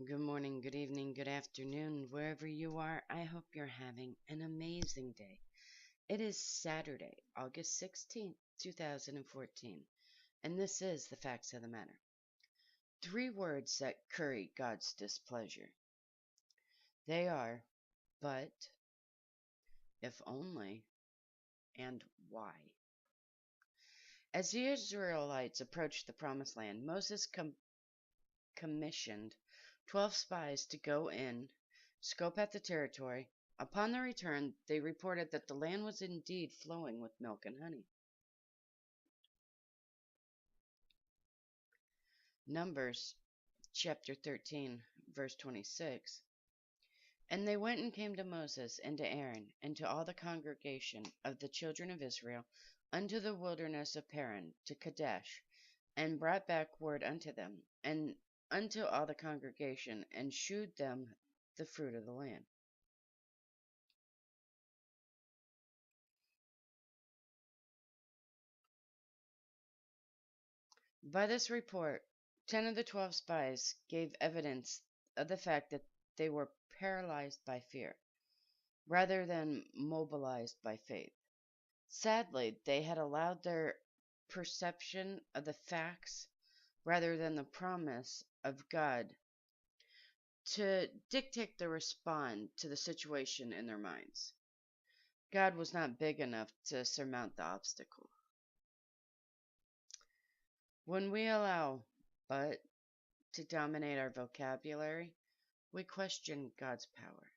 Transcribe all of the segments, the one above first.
Good morning, good evening, good afternoon, wherever you are. I hope you're having an amazing day. It is Saturday, August 16th, 2014, and this is the facts of the matter. Three words that curry God's displeasure. They are, but, if only, and why. As the Israelites approached the Promised Land, Moses commissioned 12 spies to go in, scope out the territory. Upon their return, they reported that the land was indeed flowing with milk and honey. Numbers chapter 13, verse 26. And they went and came to Moses and to Aaron and to all the congregation of the children of Israel unto the wilderness of Paran to Kadesh, and brought back word unto them, and unto all the congregation, and shewed them the fruit of the land. By this report, 10 of the 12 spies gave evidence of the fact that they were paralyzed by fear, rather than mobilized by faith. Sadly, they had allowed their perception of the facts, rather than the promise of God, to dictate the response to the situation in their minds. God was not big enough to surmount the obstacle. When we allow but to dominate our vocabulary, we question God's power.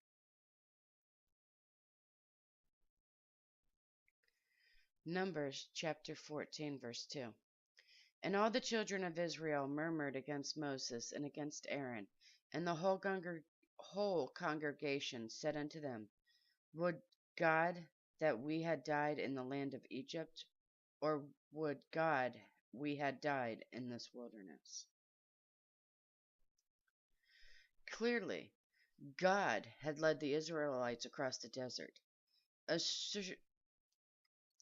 Numbers chapter 14, verse 2. And all the children of Israel murmured against Moses and against Aaron, and the whole congregation said unto them, Would God that we had died in the land of Egypt, or would God we had died in this wilderness? Clearly, God had led the Israelites across the desert,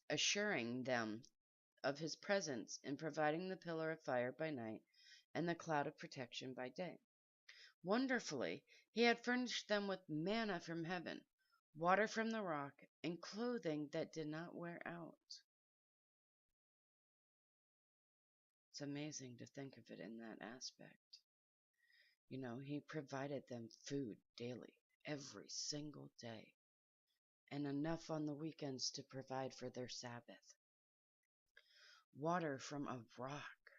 assuring them of his presence in providing the pillar of fire by night and the cloud of protection by day. Wonderfully, he had furnished them with manna from heaven, water from the rock, and clothing that did not wear out. It's amazing to think of it in that aspect. He provided them food daily, every single day, and enough on the weekends to provide for their Sabbath. Water from a rock,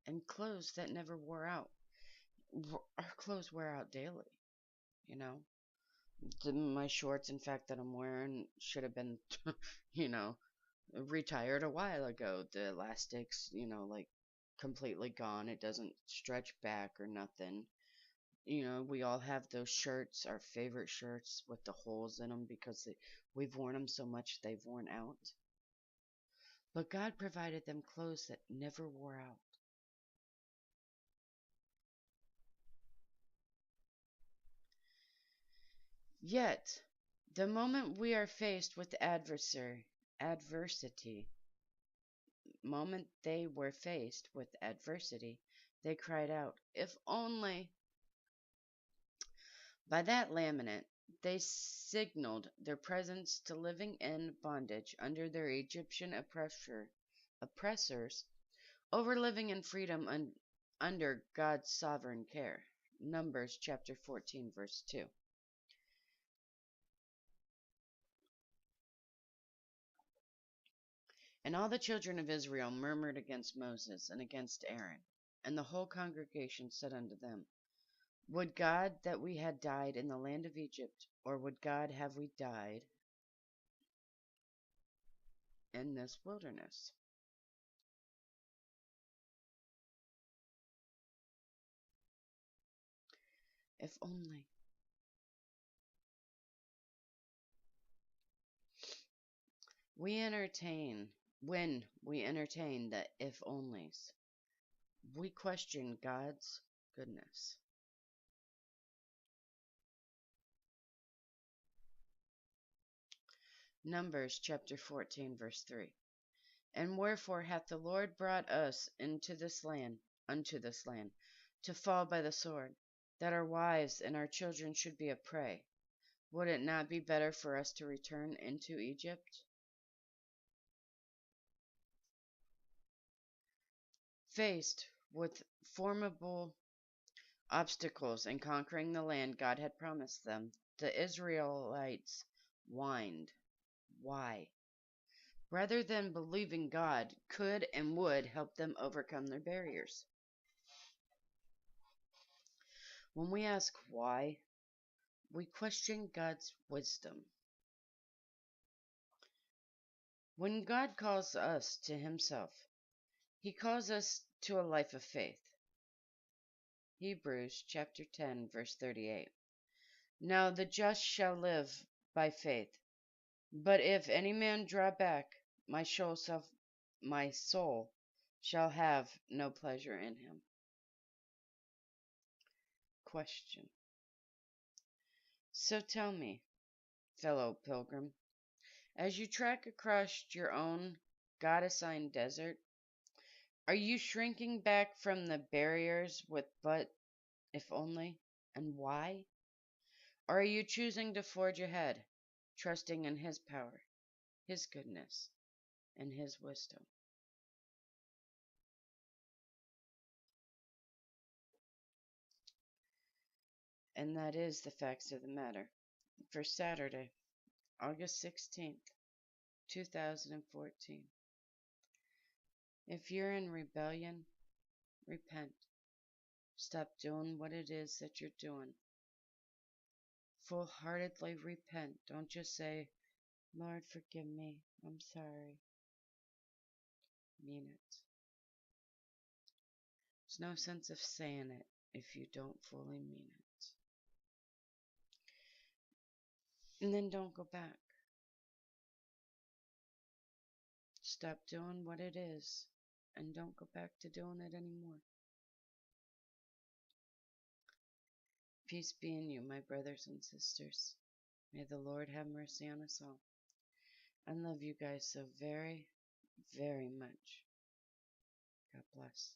and clothes that never wore out. Our clothes wear out daily, My shorts, in fact, that I'm wearing should have been, retired a while ago. The elastics, like completely gone. It doesn't stretch back or nothing. We all have those shirts, our favorite shirts with the holes in them because we've worn them so much they've worn out. But God provided them clothes that never wore out. Yet, the moment we are faced with adversity, they were faced with adversity, they cried out, If only. By that laminate, they signaled their presence to living in bondage under their Egyptian oppressors, over living in freedom under God's sovereign care. Numbers chapter 14, verse 2. And all the children of Israel murmured against Moses and against Aaron, and the whole congregation said unto them, Would God that we had died in the land of Egypt, or would God have we died in this wilderness? If only. When we entertain the if onlys, we question God's goodness. Numbers chapter 14, verse 3. And wherefore hath the Lord brought us unto this land, to fall by the sword, that our wives and our children should be a prey? Would it not be better for us to return into Egypt? Faced with formidable obstacles in conquering the land God had promised them, the Israelites whined. Why? Rather than believing God could and would help them overcome their barriers. When we ask why, we question God's wisdom. When God calls us to himself, he calls us to a life of faith. Hebrews chapter 10, verse 38. Now the just shall live by faith. But if any man draw back, my soul shall have no pleasure in him. Question. So tell me, fellow pilgrim, as you trek across your own God-assigned desert, are you shrinking back from the barriers with but, if only, and why? Or are you choosing to forge ahead, trusting in his power, his goodness, and his wisdom? And that is the facts of the matter for Saturday, August 16th, 2014. If you're in rebellion, repent. Stop doing what it is that you're doing. Full-heartedly repent. Don't just say, Lord, forgive me. I'm sorry. Mean it. There's no sense of saying it if you don't fully mean it. And then don't go back. Stop doing what it is and don't go back to doing it anymore. Peace be in you, my brothers and sisters. May the Lord have mercy on us all. I love you guys so very, very much. God bless.